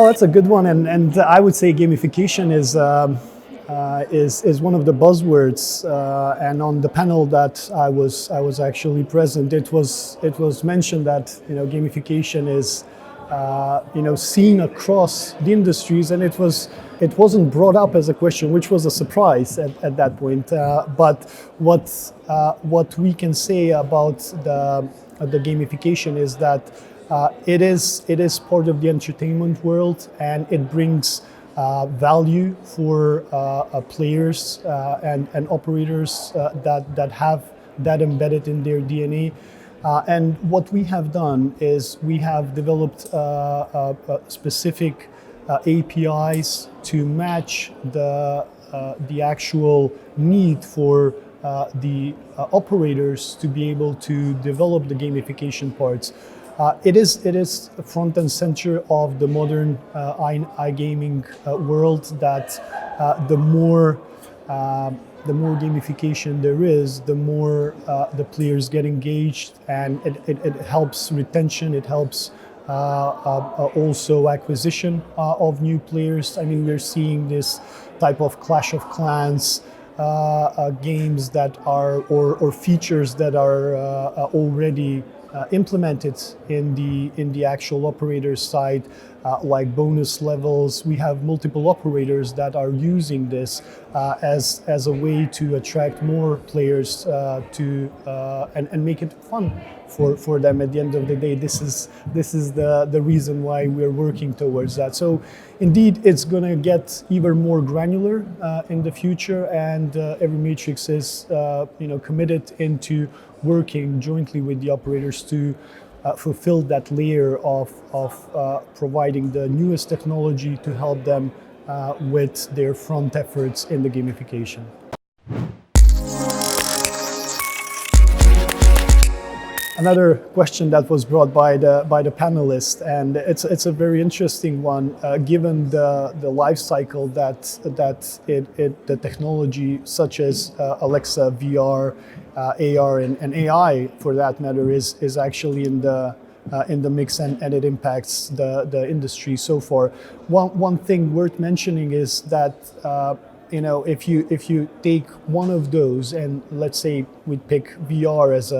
Oh, that's a good one, and I would say gamification is one of the buzzwords. And on the panel that I was actually present, it was mentioned that gamification is seen across the industries, and it wasn't brought up as a question, which was a surprise at that point. But what we can say about the gamification is that it is part of the entertainment world, and it brings value for players and operators that have that embedded in their DNA. And what we have done is we have developed specific APIs to match the actual need for the operators to be able to develop the gamification parts. It is front and center of the modern iGaming world, that the more gamification there is, the more the players get engaged, and it helps retention. It helps also acquisition of new players. I mean, we're seeing this type of Clash of Clans games that are, or features that are already implemented in the actual operator side, like bonus levels. We have multiple operators that are using this as a way to attract more players and make it fun for them. At the end of the day, this is the reason why we're working towards that. So indeed, it's going to get even more granular in the future, and every matrix is committed into working jointly with the operators to fulfill that layer of providing the newest technology to help them with their front efforts in the gamification. Another question that was brought by the panelists, and it's a very interesting one, given the life cycle that the technology such as Alexa, VR, AR, and AI, for that matter, is actually in the mix, and it impacts the industry so far. One thing worth mentioning is that if you take one of those, and let's say we pick VR as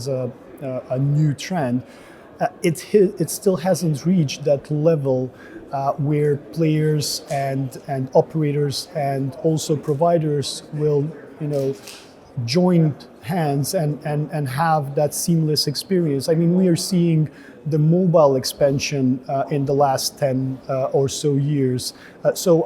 a new trend, it still hasn't reached that level where players and operators and also providers will join hands and have that seamless experience. I mean, we are seeing the mobile expansion in the last 10 or so years. So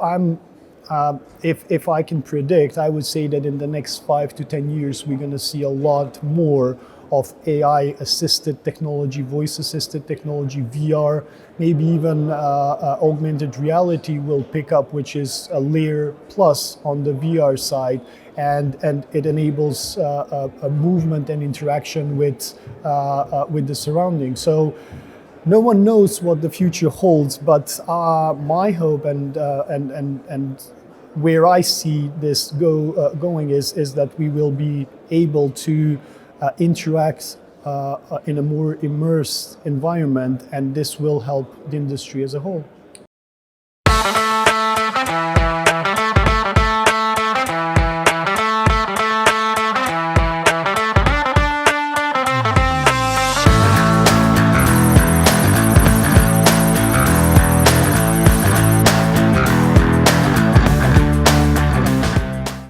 if I can predict, I would say that in the next 5 to 10 years, we're going to see a lot more of AI-assisted technology, voice-assisted technology, VR, maybe even augmented reality will pick up, which is a layer plus on the VR side, and it enables a movement and interaction with the surroundings. So no one knows what the future holds, but my hope and where I see this going is that we will be able to interact in a more immersed environment, and this will help the industry as a whole.